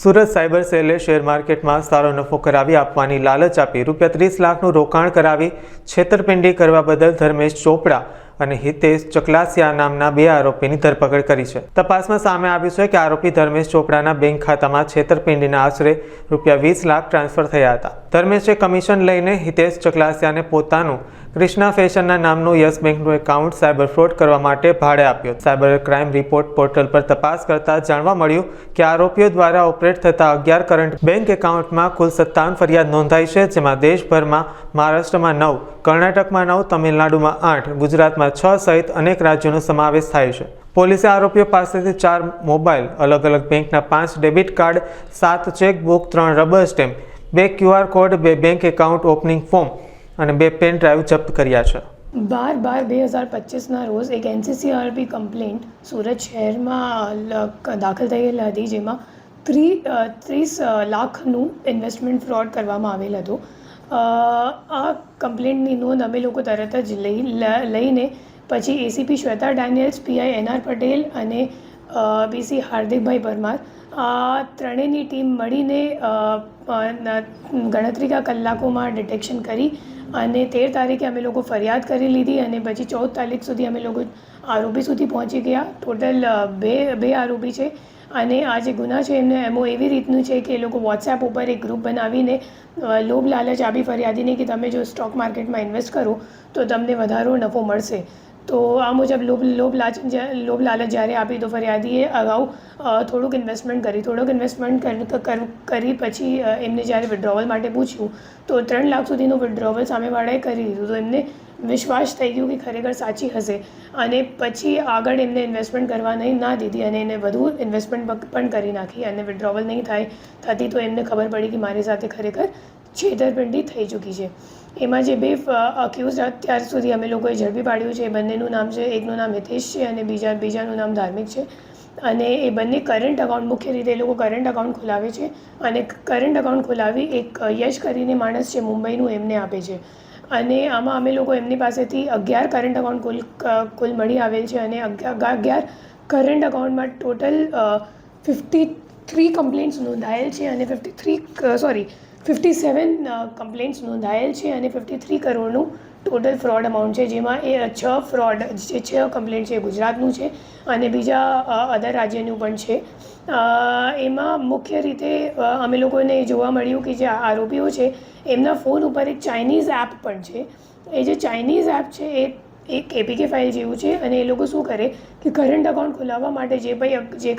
Surat cyber સેલે share માર્કેટમાં સારો નફો કરાવી આપવાની લાલચ આપી ₹30 લાખનું રોકાણ કરાવી છેતરપિંડી કરવા બદલ ધર્મેશ ચોપડા અને હિતેશ ચકલાસિયા નામના 2 આરોપીની ધરપકડ કરી છે। તપાસમાં સામે આવ્યું છે કે આરોપી ધર્મેશ ચોપડાના બેંક ખાતામાં છેતરપિંડીના આશરે ₹20 લાખ ટ્રાન્સફર થયા હતા। ધર્મેશે કમિશન લઈને હિતેશ ચકલાસિયાને પોતાનું કૃષ્ણા ફેશનના નામનું યસ બેંકનું એકાઉન્ટ સાયબર ફ્રોડ કરવા માટે ભાડે આપ્યો। સાયબર ક્રાઇમ રિપોર્ટ પોર્ટલ પર તપાસ કરતા જાણવા મળ્યું કે આરોપીઓ દ્વારા ઓપરેટ થતા 11 કરંટ બેંક એકાઉન્ટમાં કુલ 57 ફરિયાદ નોંધાઈ છે, જેમાં દેશભરમાં મહારાષ્ટ્રમાં 9, કર્ણાટકમાં 9, તમિલનાડુમાં 8, ગુજરાતમાં 6 સહિત અનેક રાજ્યોનો સમાવેશ થાય છે। પોલીસે આરોપીઓ પાસેથી 4 મોબાઈલ, અલગ અલગ બેંકના 5 debit card, 7 chequebook, 3 rubber stamp, 2 QR code, 2 bank account opening form અને 2 પેન ડ્રાઈવ જપ્ત કર્યા છે। 12/12/2025ના રોજ એક NCCRP કમ્પ્લેન્ટ સુરત શહેરમાં દાખલ થયેલ હતી, જેમાં 30 લાખનું ઇન્વેસ્ટમેન્ટ ફ્રોડ કરવામાં આવેલ હતું। આ કમ્પ્લેન્ટની નોંધ અમે લોકો તરત જ લઈને પછી ACP Shweta Daniels, PI NR Patel અને PC હાર્દિકભાઈ પરમાર આ ત્રણેયની ટીમ મળીને ગણતરીના કલાકોમાં ડિટેક્શન કરી અને 13 તારીખે અમે લોકો ફરિયાદ કરી લીધી અને પછી 14 તારીખ સુધી અમે લોકો આરોપી સુધી પહોંચી ગયા। ટોટલ બે આરોપી છે અને આ જે ગુના છે એમને એમો એવી રીતનું છે કે એ લોકો વોટ્સએપ ઉપર એક ગ્રુપ બનાવીને લોભ લાલચ આપી ફરિયાદીને કે તમે જો સ્ટોક માર્કેટમાં ઇન્વેસ્ટ કરો તો તમને વધારો નફો મળશે। તો આ મુજબ લોભ લાલચ જ્યારે આપી તો ફરિયાદીએ અગાઉ થોડુંક ઇન્વેસ્ટમેન્ટ કરી પછી એમને જ્યારે વિડ્રોવલ માટે પૂછ્યું તો 3 લાખ સુધીનું વિડ્રોવલ સામેવાળાએ કરી દીધું। તો એમને વિશ્વાસ થઈ ગયો કે ખરેખર સાચી હશે અને પછી આગળ એમને ઇન્વેસ્ટમેન્ટ કરવા ના દીધી અને એને વધુ ઇન્વેસ્ટમેન્ટ પણ કરી નાખી અને વિડ્રોવલ નહીં થતી તો એમને ખબર પડી કે મારી સાથે ખરેખર છેતરપિંડી થઈ ચૂકી છે। એમાં જે 2 અક્યુઝ અત્યાર સુધી અમે લોકોએ ઝડપી પાડ્યું છે, બંનેનું નામ છે, એકનું નામ હિતેશ છે અને બીજાનું નામ ધાર્મિક છે અને એ બંને કરંટ અકાઉન્ટ, મુખ્ય રીતે એ લોકો કરંટ અકાઉન્ટ ખોલાવે છે અને કરંટ અકાઉન્ટ ખોલાવી એક યશ કરીને માણસ છે મુંબઈનું એમને આપે છે અને આમાં અમે લોકો એમની પાસેથી 11 કરંટ અકાઉન્ટ કુલ મળી આવેલ છે અને 11 કરંટ અકાઉન્ટમાં ટોટલ 53 કમ્પ્લેન્ટ્સ નોંધાયેલ છે અને 57 કમ્પ્લેન્ટ્સ નોંધાયેલ છે અને 53 કરોડનું ટોટલ ફ્રોડ અમાઉન્ટ છે, જેમાં એ 6 કમ્પ્લેન્ટ છે ગુજરાતનું છે અને બીજા અધર રાજ્યનું પણ છે। એમાં મુખ્ય રીતે અમે લોકોને જોવા મળ્યું કે જે આરોપીઓ છે એમના ફોન ઉપર એક ચાઇનીઝ એપ પણ છે। એ જે ચાઇનીઝ એપ છે એ એક APK ફાઇલ જેવું છે અને એ લોકો શું કરે કે કરંટ અકાઉન્ટ ખોલાવવા માટે જે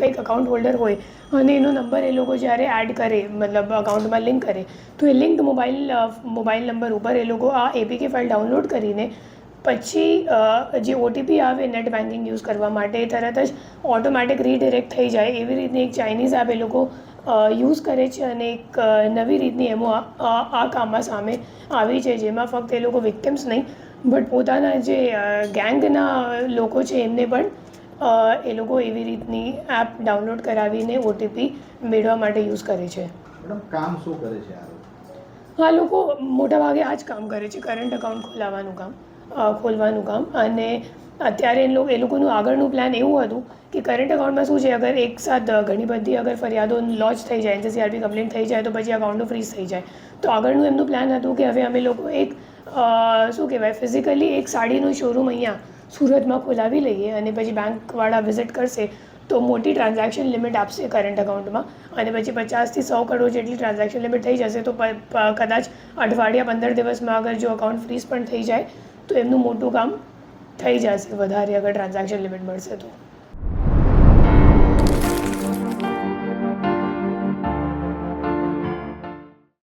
કંઈક અકાઉન્ટ હોલ્ડર હોય અને એનો નંબર એ લોકો જ્યારે એડ કરે, મતલબ અકાઉન્ટમાં લિંક કરે તો એ લિંક્ડ મોબાઈલ નંબર ઉપર એ લોકો આ APK ફાઇલ ડાઉનલોડ કરીને પછી જે OTP આવે નેટ બેન્કિંગ યુઝ કરવા માટે એ તરત જ ઓટોમેટિક રીડિરેક્ટ થઈ જાય એવી રીતની એક ચાઇનીઝ એપ એ લોકો યુઝ કરે છે અને એક નવી રીતની એમો આ કામમાં સામે આવી છે, જેમાં ફક્ત એ લોકો વિક્ટિમ્સ નહીં બટ પોતાના જે ગેંગના લોકો છે એમને પણ એ લોકો એવી રીતની એપ ડાઉનલોડ કરાવીને OTP મેળવવા માટે યુઝ કરે છે। મેડમ, કામ શું કરે છે આ લોકો મોટાભાગે આ જ કામ કરે છે, કરંટ અકાઉન્ટ ખોલવાનું કામ અને અત્યારે એ લોકોનું આગળનું પ્લાન એવું હતું કે કરંટ અકાઉન્ટમાં શું છે, અગર એકસાથ ઘણી બધી અગર ફરિયાદો લોન્ચ થઈ જાય, NCCRP કમ્પ્લેન્ટ થઈ જાય તો પછી અકાઉન્ટો ફ્રીઝ થઈ જાય। તો આગળનું એમનું પ્લાન હતું કે હવે અમે લોકો એક ફિઝિકલી એક સાડીનું શોરૂમ અહીંયા સુરતમાં ખોલાવી લઈએ અને પછી બેંકવાળા વિઝિટ કરશે તો મોટી ટ્રાન્ઝેક્શન લિમિટ આપશે કરંટ અકાઉન્ટમાં અને પછી 50 થી 100 કરોડ જેટલી ટ્રાન્ઝેક્શન લિમિટ થઈ જશે તો કદાચ અઠવાડિયા 15 દિવસમાં અગર જો અકાઉન્ટ ફ્રીઝ પણ થઈ જાય તો એમનું મોટું કામ થઈ જશે વધારે અગર ટ્રાન્ઝેક્શન લિમિટ મળશે તો।